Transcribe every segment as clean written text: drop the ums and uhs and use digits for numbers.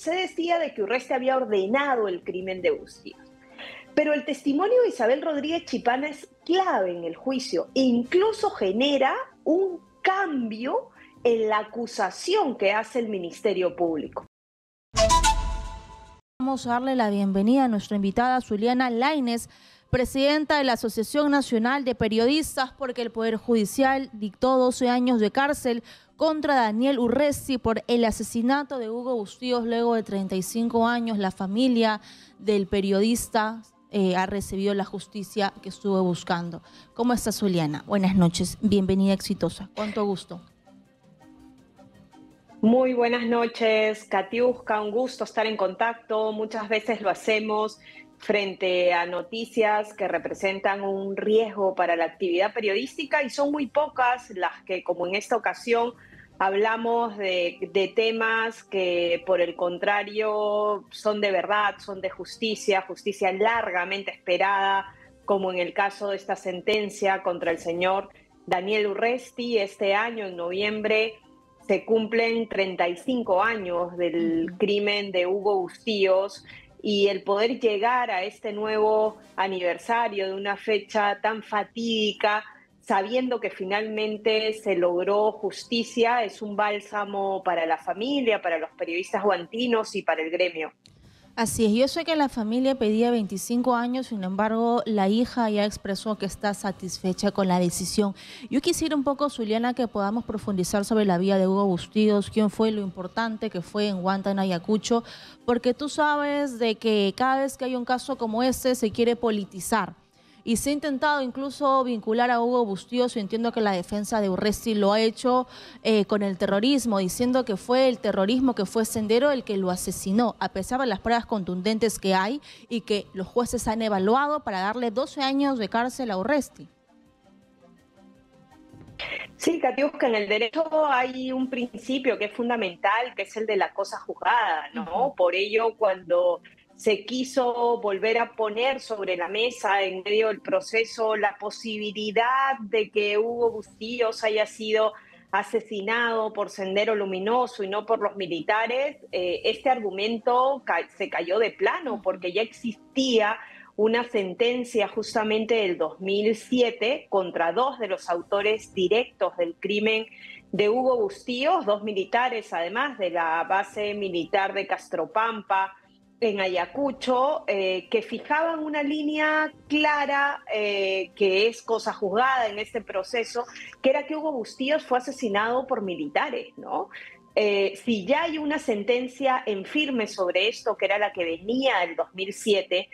se decía de que Urresti había ordenado el crimen de Bustillos. Pero el testimonio de Isabel Rodríguez Chipana es clave en el juicio e incluso genera un cambio en la acusación que hace el Ministerio Público. Vamos a darle la bienvenida a nuestra invitada Zuliana Lainez, presidenta de la Asociación Nacional de Periodistas, porque el Poder Judicial dictó 12 años de cárcel contra Daniel Urresti por el asesinato de Hugo Bustillos. Luego de 35 años, la familia del periodista ha recibido la justicia que estuvo buscando. ¿Cómo está, Zuliana? Buenas noches, bienvenida, exitosa. Cuánto gusto. Muy buenas noches, Katiuska, un gusto estar en contacto. Muchas veces lo hacemos frente a noticias que representan un riesgo para la actividad periodística y son muy pocas las que, como en esta ocasión, hablamos de temas que, por el contrario, son de verdad, son de justicia, justicia largamente esperada, como en el caso de esta sentencia contra el señor Daniel Urresti. Este año, en noviembre, se cumplen 35 años del crimen de Hugo Bustillos, y el poder llegar a este nuevo aniversario de una fecha tan fatídica, sabiendo que finalmente se logró justicia, es un bálsamo para la familia, para los periodistas guantinos y para el gremio. Así es, yo sé que la familia pedía 25 años, sin embargo, la hija ya expresó que está satisfecha con la decisión. Yo quisiera un poco, Zuliana, que podamos profundizar sobre la vida de Hugo Bustillos, quién fue, lo importante que fue en Huanta, en Ayacucho, porque tú sabes de que cada vez que hay un caso como este se quiere politizar. Y se ha intentado incluso vincular a Hugo Bustillos, y entiendo que la defensa de Urresti lo ha hecho con el terrorismo, diciendo que fue el terrorismo, que fue Sendero el que lo asesinó, a pesar de las pruebas contundentes que hay y que los jueces han evaluado para darle 12 años de cárcel a Urresti. Sí, Katiuska, en el derecho hay un principio que es fundamental, que es el de la cosa juzgada, ¿no? Por ello, cuando se quiso volver a poner sobre la mesa en medio del proceso la posibilidad de que Hugo Bustillos haya sido asesinado por Sendero Luminoso y no por los militares, este argumento se cayó de plano, porque ya existía una sentencia justamente del 2007 contra dos de los autores directos del crimen de Hugo Bustillos, dos militares además de la base militar de Castropampa en Ayacucho, que fijaban una línea clara, que es cosa juzgada en este proceso, que era que Hugo Bustillos fue asesinado por militares, ¿no? Si ya hay una sentencia en firme sobre esto, que era la que venía del 2007,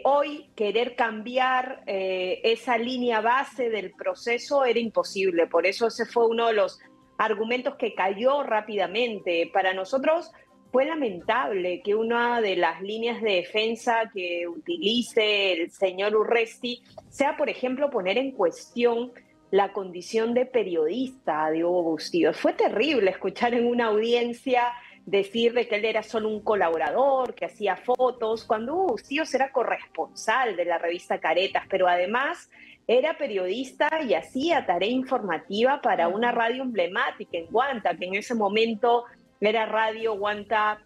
hoy querer cambiar esa línea base del proceso era imposible. Por eso ese fue uno de los argumentos que cayó rápidamente. Para nosotros fue lamentable que una de las líneas de defensa que utilice el señor Urresti sea, por ejemplo, poner en cuestión la condición de periodista de Hugo Bustillos. Fue terrible escuchar en una audiencia decir de que él era solo un colaborador, que hacía fotos, cuando Hugo Bustillos era corresponsal de la revista Caretas, pero además era periodista y hacía tarea informativa para una radio emblemática en Huanta, que en ese momento era Radio Huanta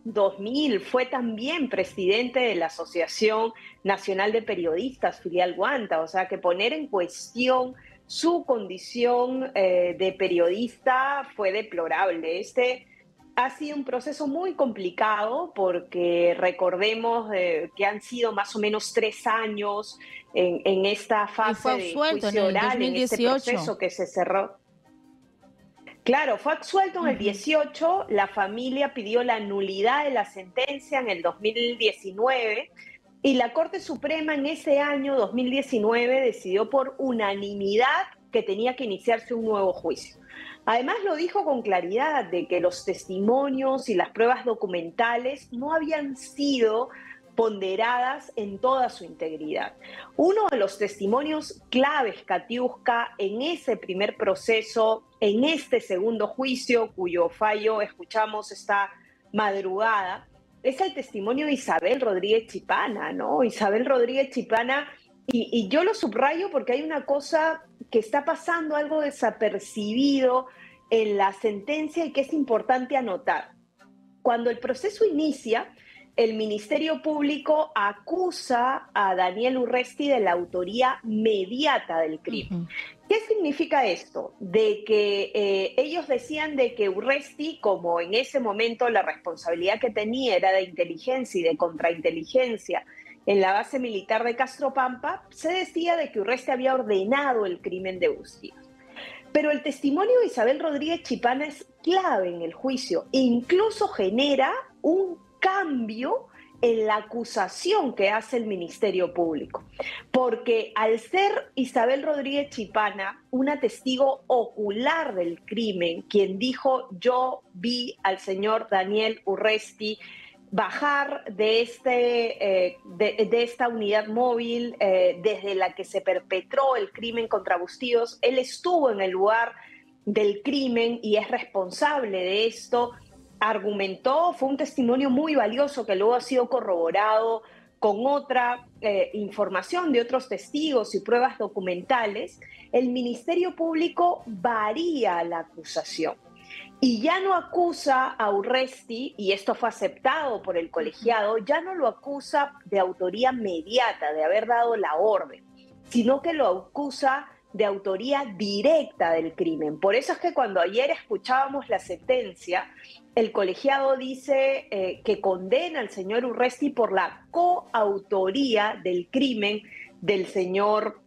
2000. Fue también presidente de la Asociación Nacional de Periodistas, filial Huanta. O sea, que poner en cuestión su condición de periodista fue deplorable. Este ha sido un proceso muy complicado porque recordemos que han sido más o menos 3 años en esta fase de juicio oral, en este proceso que se cerró. Claro, fue absuelto en el 18, la familia pidió la nulidad de la sentencia en el 2019 y la Corte Suprema en ese año 2019 decidió por unanimidad que tenía que iniciarse un nuevo juicio. Además lo dijo con claridad de que los testimonios y las pruebas documentales no habían sido ponderadas en toda su integridad. Uno de los testimonios claves, Katiuska, en ese primer proceso, en este segundo juicio, cuyo fallo escuchamos esta madrugada, es el testimonio de Isabel Rodríguez Chipana, ¿no? Isabel Rodríguez Chipana, y yo lo subrayo porque hay una cosa que está pasando, algo desapercibido en la sentencia y que es importante anotar. Cuando el proceso inicia, el Ministerio Público acusa a Daniel Urresti de la autoría mediata del crimen. ¿Qué significa esto? De que ellos decían de que Urresti, como en ese momento la responsabilidad que tenía era de inteligencia y de contrainteligencia en la base militar de Castropampa, se decía de que Urresti había ordenado el crimen de Bustíos. Pero el testimonio de Isabel Rodríguez Chipana es clave en el juicio e incluso genera un cambio en la acusación que hace el Ministerio Público. Porque al ser Isabel Rodríguez Chipana una testigo ocular del crimen, quien dijo yo vi al señor Daniel Urresti bajar de esta unidad móvil desde la que se perpetró el crimen contra Bustíos. Él estuvo en el lugar del crimen y es responsable de esto. Argumentó, fue un testimonio muy valioso que luego ha sido corroborado con otra información de otros testigos y pruebas documentales. El Ministerio Público varía la acusación. Y ya no acusa a Urresti, y esto fue aceptado por el colegiado, ya no lo acusa de autoría mediata, de haber dado la orden, sino que lo acusa de autoría directa del crimen. Por eso es que cuando ayer escuchábamos la sentencia, el colegiado dice que condena al señor Urresti por la coautoría del crimen del señor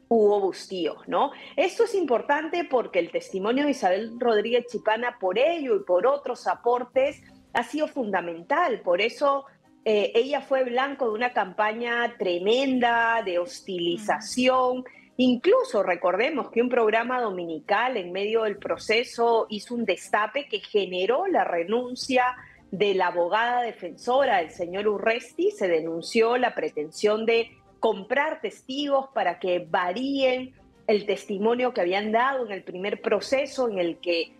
Hugo Bustíos, ¿no? Esto es importante porque el testimonio de Isabel Rodríguez Chipana, por ello y por otros aportes, ha sido fundamental. Por eso ella fue blanco de una campaña tremenda de hostilización. Incluso recordemos que un programa dominical en medio del proceso hizo un destape que generó la renuncia de la abogada defensora del señor Urresti. Se denunció la pretensión de comprar testigos para que varíen el testimonio que habían dado en el primer proceso, en el que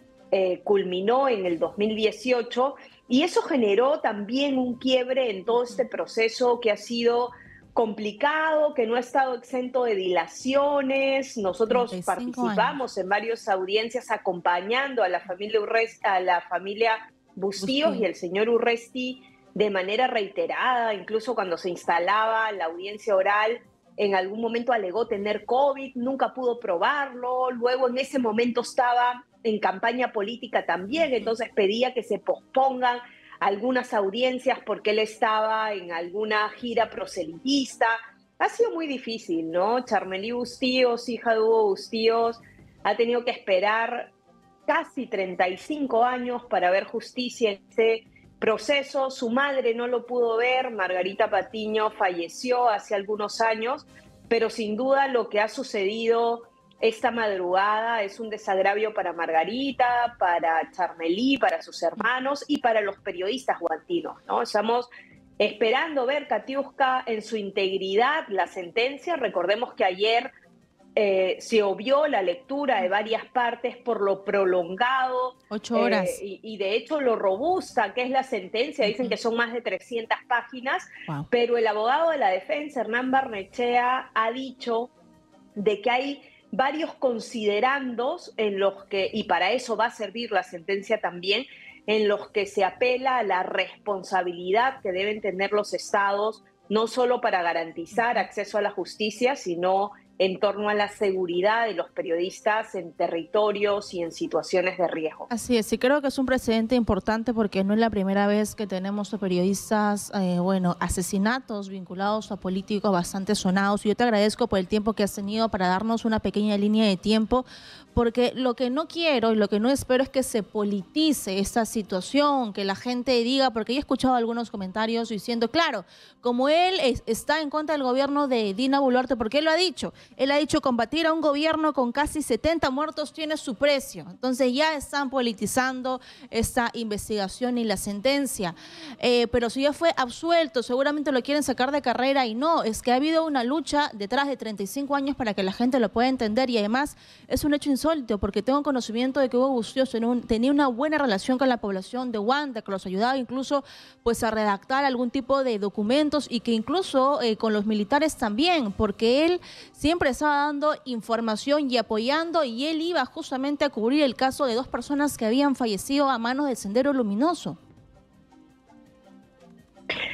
culminó en el 2018, y eso generó también un quiebre en todo este proceso que ha sido complicado, que no ha estado exento de dilaciones. Nosotros participamos en varias audiencias acompañando a la familia Bustíos y el señor Urresti de manera reiterada. Incluso cuando se instalaba la audiencia oral, en algún momento alegó tener COVID, nunca pudo probarlo, luego en ese momento estaba en campaña política también, entonces pedía que se pospongan algunas audiencias porque él estaba en alguna gira proselitista. Ha sido muy difícil, ¿no? Charmelí Bustíos, hija de Hugo Bustíos, ha tenido que esperar casi 35 años para ver justicia en este proceso. Su madre no lo pudo ver, Margarita Patiño falleció hace algunos años, pero sin duda lo que ha sucedido esta madrugada es un desagravio para Margarita, para Charmelí, para sus hermanos y para los periodistas guantinos, ¿no? Estamos esperando ver, Katiuska, en su integridad la sentencia. Recordemos que ayer se obvió la lectura de varias partes por lo prolongado 8 horas y de hecho lo robusta que es la sentencia. Dicen que son más de 300 páginas, pero el abogado de la defensa, Hernán Barnechea, ha dicho de que hay varios considerandos en los que, y para eso va a servir la sentencia también, en los que se apela a la responsabilidad que deben tener los estados, no solo para garantizar acceso a la justicia, sino en torno a la seguridad de los periodistas en territorios y en situaciones de riesgo. Así es, y creo que es un precedente importante porque no es la primera vez que tenemos a periodistas, asesinatos vinculados a políticos bastante sonados. Yo te agradezco por el tiempo que has tenido para darnos una pequeña línea de tiempo, porque lo que no quiero y lo que no espero es que se politice esta situación, que la gente diga, porque yo he escuchado algunos comentarios diciendo, claro, como él está en contra del gobierno de Dina Boluarte, porque él lo ha dicho. Él ha dicho combatir a un gobierno con casi 70 muertos tiene su precio. Entonces ya están politizando esta investigación y la sentencia. Pero si ya fue absuelto, seguramente lo quieren sacar de carrera y no. Es que ha habido una lucha detrás de 35 años para que la gente lo pueda entender y además es un hecho insólito porque tengo conocimiento de que Hugo Bustíos tenía una buena relación con la población de Huanta, que los ayudaba incluso pues a redactar algún tipo de documentos y que incluso con los militares también, porque él siempre estaba dando información y apoyando, y él iba justamente a cubrir el caso de 2 personas que habían fallecido a manos del Sendero Luminoso.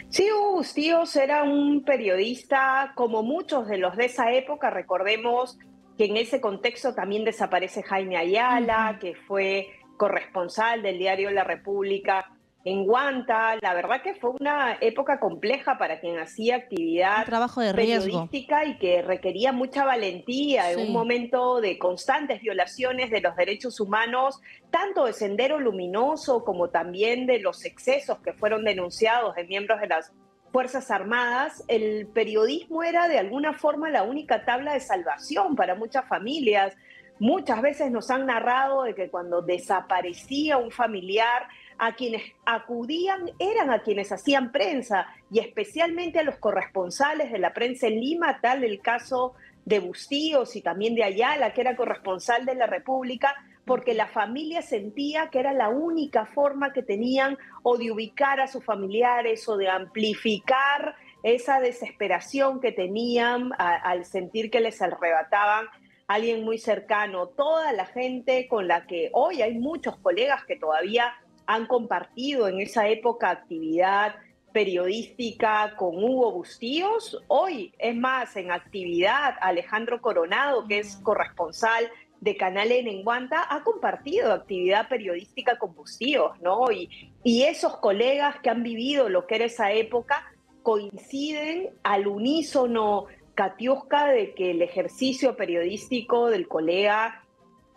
Sí, Hugo Bustíos era un periodista como muchos de los de esa época. Recordemos que en ese contexto también desaparece Jaime Ayala, Ujú. que fue corresponsal del diario La República en Guanta. La verdad que fue una época compleja para quien hacía Un actividad trabajo de riesgo. periodística y que requería mucha valentía en un Sí. momento de constantes violaciones de los derechos humanos, tanto de Sendero Luminoso como también de los excesos que fueron denunciados de miembros de las Fuerzas Armadas. El periodismo era de alguna forma la única tabla de salvación para muchas familias. Muchas veces nos han narrado de que cuando desaparecía un familiar, a quienes acudían eran a quienes hacían prensa y especialmente a los corresponsales de la prensa en Lima, tal el caso de Bustíos y también de Ayala, que era corresponsal de La República, porque Ujú. la familia sentía que era la única forma que tenían o de ubicar a sus familiares o de amplificar esa desesperación que tenían al sentir que les arrebataban a alguien muy cercano. Toda la gente con la que hoy hay muchos colegas que todavía han compartido en esa época actividad periodística con Hugo Bustíos. Hoy, es más, en actividad, Alejandro Coronado, que es Mm. corresponsal de Canal N en Guanta, ha compartido actividad periodística con Bustíos, ¿no? Y esos colegas que han vivido lo que era esa época coinciden al unísono, Katiuska, de que el ejercicio periodístico del colega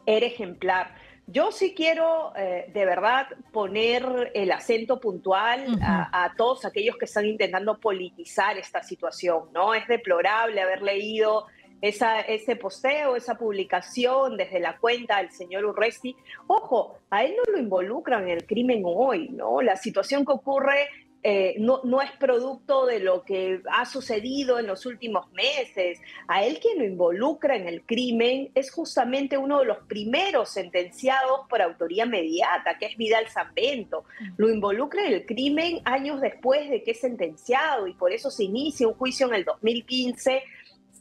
era ejemplar. Yo sí quiero de verdad poner el acento puntual Ujú. a todos aquellos que están intentando politizar esta situación, ¿no? Es deplorable haber leído ese posteo, esa publicación desde la cuenta del señor Urresti. Ojo, a él no lo involucran en el crimen hoy, ¿no? La situación que ocurre no es producto de lo que ha sucedido en los últimos meses. A él quien lo involucra en el crimen es justamente uno de los primeros sentenciados por autoría inmediata, que es Vidal Sambento. Lo involucra en el crimen años después de que es sentenciado y por eso se inicia un juicio en el 2015.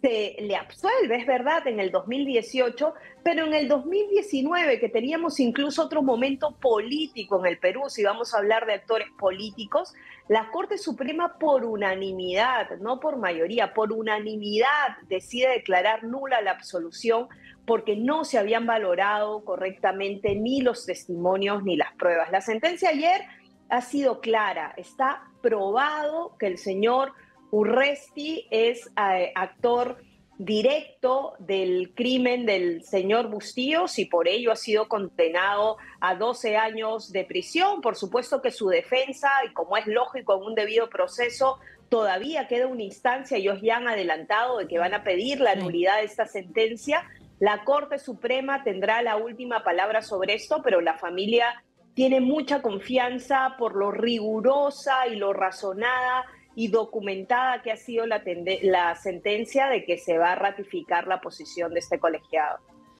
Se le absuelve, es verdad, en el 2018, pero en el 2019, que teníamos incluso otro momento político en el Perú, si vamos a hablar de actores políticos, la Corte Suprema por unanimidad, no por mayoría, por unanimidad decide declarar nula la absolución porque no se habían valorado correctamente ni los testimonios ni las pruebas. La sentencia ayer ha sido clara, está probado que el señor Urresti es actor directo del crimen del señor Bustíos y por ello ha sido condenado a 12 años de prisión. Por supuesto que su defensa, y como es lógico en un debido proceso, todavía queda una instancia. Ellos ya han adelantado de que van a pedir la Sí. nulidad de esta sentencia. La Corte Suprema tendrá la última palabra sobre esto, pero la familia tiene mucha confianza por lo rigurosa y lo razonada y documentada que ha sido la sentencia de que se va a ratificar la posición de este colegiado.